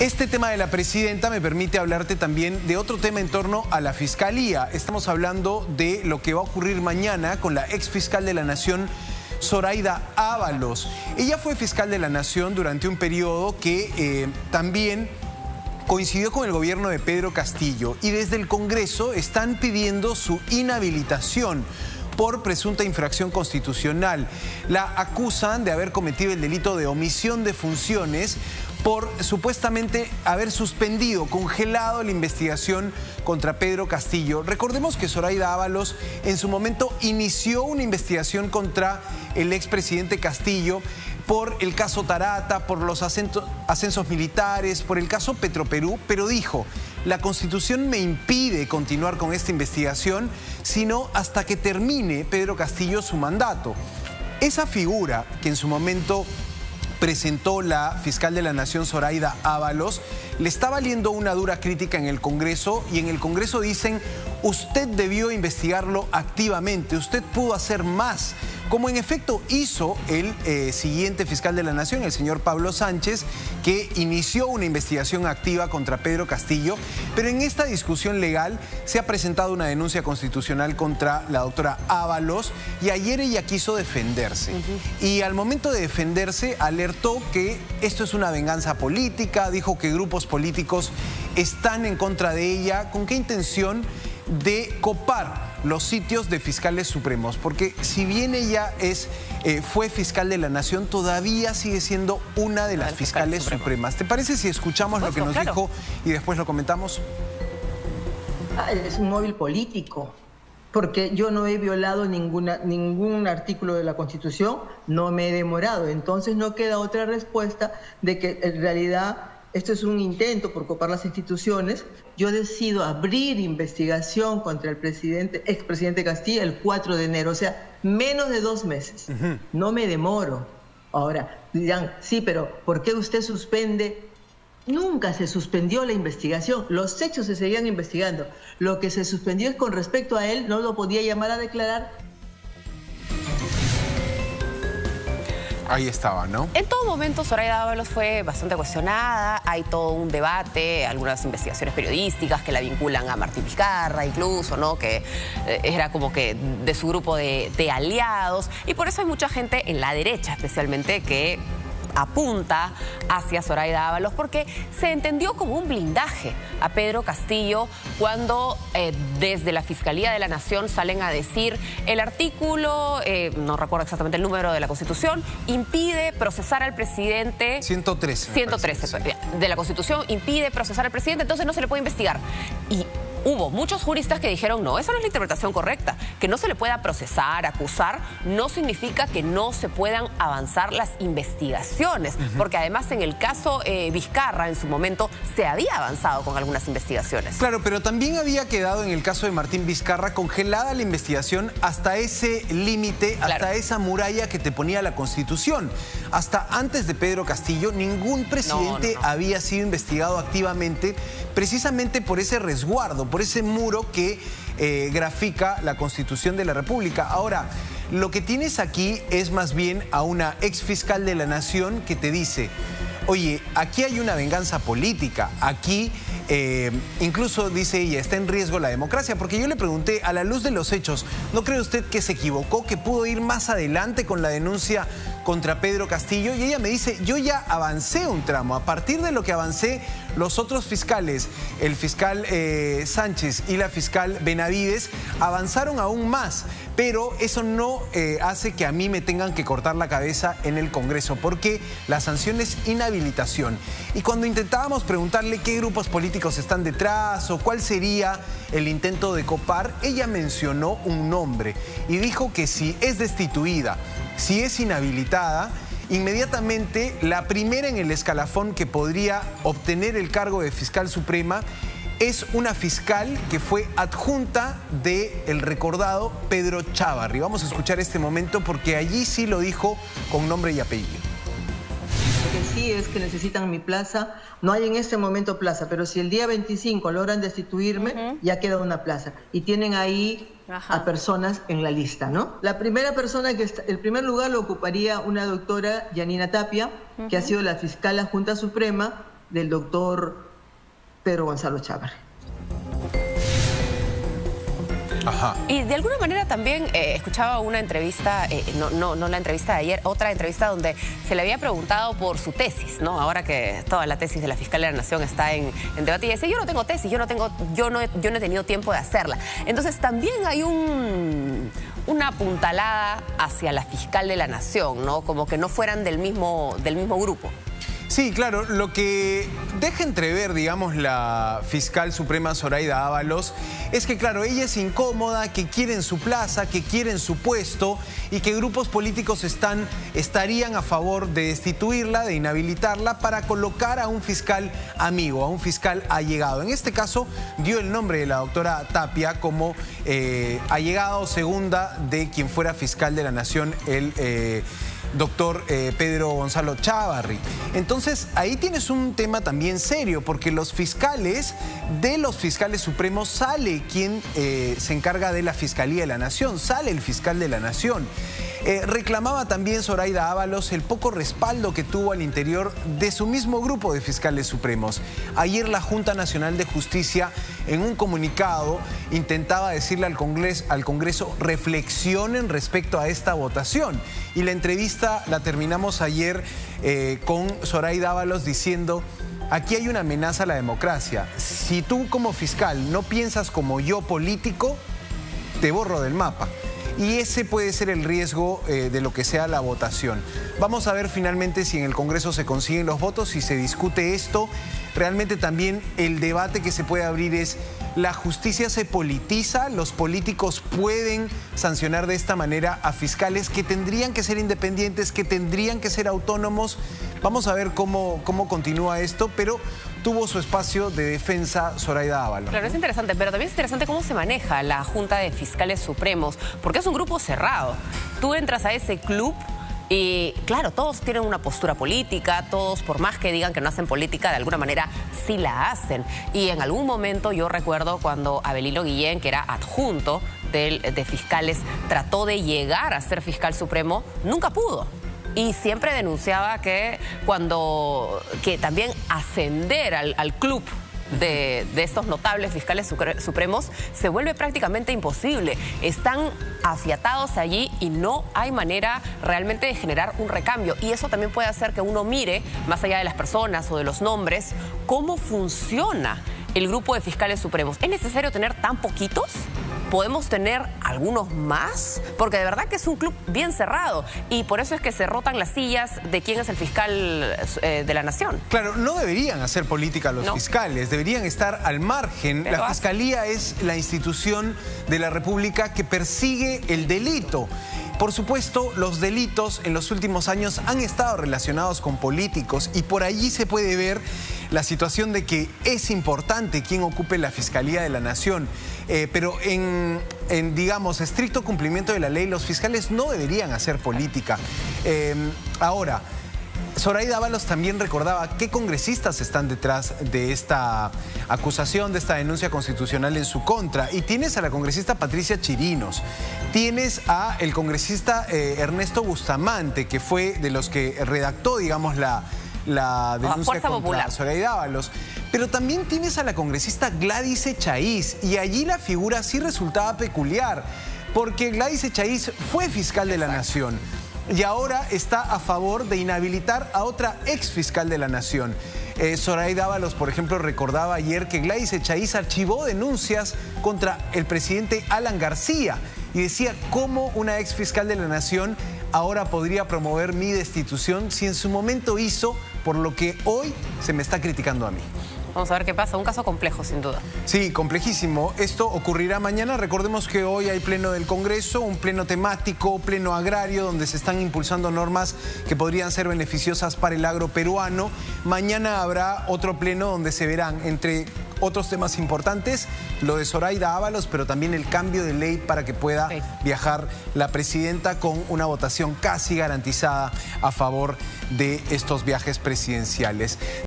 Este tema de la presidenta me permite hablarte también de otro tema en torno a la Fiscalía. Estamos hablando de lo que va a ocurrir mañana con la ex fiscal de la Nación, Zoraida Ábalos. Ella fue fiscal de la Nación durante un periodo que también coincidió con el gobierno de Pedro Castillo, y desde el Congreso están pidiendo su inhabilitación por presunta infracción constitucional. La acusan de haber cometido el delito de omisión de funciones por supuestamente haber suspendido, congelado la investigación contra Pedro Castillo. Recordemos que Zoraida Ábalos en su momento inició una investigación contra el expresidente Castillo por el caso Tarata, por los ascensos militares, por el caso Petroperú, pero dijo: la Constitución me impide continuar con esta investigación, sino hasta que termine Pedro Castillo su mandato. Esa figura que en su momento presentó la fiscal de la Nación, Zoraida Ábalos, le está valiendo una dura crítica en el Congreso, y en el Congreso dicen: usted debió investigarlo activamente, usted pudo hacer más, como en efecto hizo el siguiente fiscal de la Nación, el señor Pablo Sánchez, que inició una investigación activa contra Pedro Castillo. Pero en esta discusión legal se ha presentado una denuncia constitucional contra la doctora Ábalos, y ayer ella quiso defenderse. Y al momento de defenderse alertó que esto es una venganza política, dijo que grupos políticos están en contra de ella. ¿Con qué intención? De copar los sitios de fiscales supremos, porque si bien ella fue fiscal de la Nación, todavía sigue siendo una de las fiscales supremas. ¿Te parece si escuchamos lo que nos dijo y después lo comentamos? Es un móvil político, porque yo no he violado ningún artículo de la Constitución, no me he demorado. Entonces no queda otra respuesta de que en realidad esto es un intento por copar las instituciones. Yo decido abrir investigación contra el expresidente Castillo el 4 de enero, o sea, menos de 2 meses. No me demoro. Ahora, dirán: sí, pero ¿por qué usted suspende? Nunca se suspendió la investigación, los hechos se seguían investigando. Lo que se suspendió es con respecto a él, no lo podía llamar a declarar. Ahí estaba, ¿no? En todo momento Zoraida Ábalos fue bastante cuestionada, hay todo un debate, algunas investigaciones periodísticas que la vinculan a Martín Vizcarra incluso, ¿no? Que era como que de su grupo de aliados, y por eso hay mucha gente en la derecha especialmente que apunta hacia Zoraida Ábalos, porque se entendió como un blindaje a Pedro Castillo cuando desde la Fiscalía de la Nación salen a decir: el artículo, no recuerdo exactamente el número de la Constitución, impide procesar al presidente. 113. 113 sí. De la Constitución impide procesar al presidente, entonces no se le puede investigar. Y hubo muchos juristas que dijeron: no, esa no es la interpretación correcta. Que no se le pueda procesar, acusar, no significa que no se puedan avanzar las investigaciones. Porque además en el caso Vizcarra, en su momento, se había avanzado con algunas investigaciones. Claro, pero también había quedado en el caso de Martín Vizcarra congelada la investigación hasta ese límite, hasta esa muralla que te ponía la Constitución. Hasta antes de Pedro Castillo, ningún presidente había sido investigado activamente, precisamente por ese resguardo, por ese muro que grafica la Constitución de la República. Ahora, lo que tienes aquí es más bien a una ex fiscal de la Nación que te dice: oye, aquí hay una venganza política, aquí incluso, dice ella, está en riesgo la democracia. Porque yo le pregunté: a la luz de los hechos, ¿no cree usted que se equivocó, que pudo ir más adelante con la denuncia contra Pedro Castillo? Y ella me dice: yo ya avancé un tramo. A partir de lo que avancé, los otros fiscales, el fiscal Sánchez y la fiscal Benavides, avanzaron aún más. Pero eso no hace que a mí me tengan que cortar la cabeza en el Congreso, porque la sanción es inhabilitación. Y cuando intentábamos preguntarle qué grupos políticos están detrás o cuál sería el intento de copar, ella mencionó un nombre y dijo que si es destituida, si es inhabilitada, inmediatamente la primera en el escalafón que podría obtener el cargo de fiscal suprema es una fiscal que fue adjunta del recordado Pedro Chávarri. Vamos a escuchar este momento porque allí sí lo dijo con nombre y apellido. Lo que sí es que necesitan mi plaza. No hay en este momento plaza, pero si el día 25 logran destituirme, ya queda una plaza. Y tienen ahí a personas en la lista, ¿no? La primera persona el primer lugar lo ocuparía una doctora, Yanina Tapia, que ha sido la fiscal adjunta suprema del doctor Pedro Gonzalo Chávarri. Ajá. Y de alguna manera también escuchaba una entrevista, no la entrevista de ayer, otra entrevista donde se le había preguntado por su tesis, ¿no? Ahora que toda la tesis de la Fiscalía de la Nación está en debate y dice, yo no tengo tesis, yo no he tenido tiempo de hacerla. Entonces también hay una apuntalada hacia la fiscal de la Nación, ¿no? Como que no fueran del mismo grupo. Sí, claro, lo que deja entrever, digamos, la fiscal suprema Zoraida Ábalos es que, claro, ella es incómoda, que quiere en su plaza, que quiere en su puesto y que grupos políticos estarían a favor de destituirla, de inhabilitarla para colocar a un fiscal amigo, a un fiscal allegado. En este caso, dio el nombre de la doctora Tapia como allegada segunda de quien fuera fiscal de la Nación, el doctor Pedro Gonzalo Chávarri. Entonces, ahí tienes un tema también serio, porque de los fiscales supremos sale quien se encarga de la Fiscalía de la Nación, sale el fiscal de la Nación. Reclamaba también Zoraida Ábalos el poco respaldo que tuvo al interior de su mismo grupo de fiscales supremos. Ayer la Junta Nacional de Justicia, en un comunicado, intentaba decirle al Congreso reflexionen respecto a esta votación. Y la entrevista la terminamos ayer con Zoraida Ábalos diciendo: aquí hay una amenaza a la democracia. Si tú como fiscal no piensas como yo político, te borro del mapa. Y ese puede ser el riesgo de lo que sea la votación. Vamos a ver finalmente si en el Congreso se consiguen los votos, si se discute esto. Realmente también el debate que se puede abrir es: ¿la justicia se politiza? ¿Los políticos pueden sancionar de esta manera a fiscales que tendrían que ser independientes, que tendrían que ser autónomos? Vamos a ver cómo continúa esto, pero tuvo su espacio de defensa Zoraida Ábalos. Claro, es interesante, pero también es interesante cómo se maneja la Junta de Fiscales Supremos, porque es un grupo cerrado. Tú entras a ese club y, claro, todos tienen una postura política, todos, por más que digan que no hacen política, de alguna manera sí la hacen. Y en algún momento yo recuerdo cuando Abelino Guillén, que era adjunto de fiscales, trató de llegar a ser fiscal supremo, nunca pudo. Y siempre denunciaba que también ascender al club de estos notables fiscales supremos se vuelve prácticamente imposible. Están afiatados allí y no hay manera realmente de generar un recambio. Y eso también puede hacer que uno mire, más allá de las personas o de los nombres, cómo funciona el grupo de fiscales supremos. ¿Es necesario tener tan poquitos? ¿Podemos tener algunos más? Porque de verdad que es un club bien cerrado y por eso es que se rotan las sillas de quién es el fiscal de la Nación. Claro, no deberían hacer política los fiscales, deberían estar al margen. Pero la Fiscalía es la institución de la República que persigue el delito. Por supuesto, los delitos en los últimos años han estado relacionados con políticos y por allí se puede ver la situación de que es importante quién ocupe la Fiscalía de la Nación. Pero en, digamos, estricto cumplimiento de la ley, los fiscales no deberían hacer política. Ahora, Zoraida Ábalos también recordaba qué congresistas están detrás de esta acusación, de esta denuncia constitucional en su contra. Y tienes a la congresista Patricia Chirinos, tienes a el congresista Ernesto Bustamante, que fue de los que redactó, digamos, la denuncia contra Zoraida Ábalos. Pero también tienes a la congresista Gladys Echaíz, y allí la figura sí resultaba peculiar, porque Gladys Echaíz fue fiscal de la Nación. Y ahora está a favor de inhabilitar a otra ex fiscal de la Nación. Zoraida Ábalos, por ejemplo, recordaba ayer que Gladys Echaíz archivó denuncias contra el presidente Alan García y decía cómo una ex fiscal de la Nación ahora podría promover mi destitución si en su momento hizo por lo que hoy se me está criticando a mí. Vamos a ver qué pasa. Un caso complejo, sin duda. Sí, complejísimo. Esto ocurrirá mañana. Recordemos que hoy hay pleno del Congreso, un pleno temático, pleno agrario, donde se están impulsando normas que podrían ser beneficiosas para el agro peruano. Mañana habrá otro pleno donde se verán, entre otros temas importantes, lo de Zoraida Ábalos, pero también el cambio de ley para que pueda viajar la presidenta con una votación casi garantizada a favor de estos viajes presidenciales.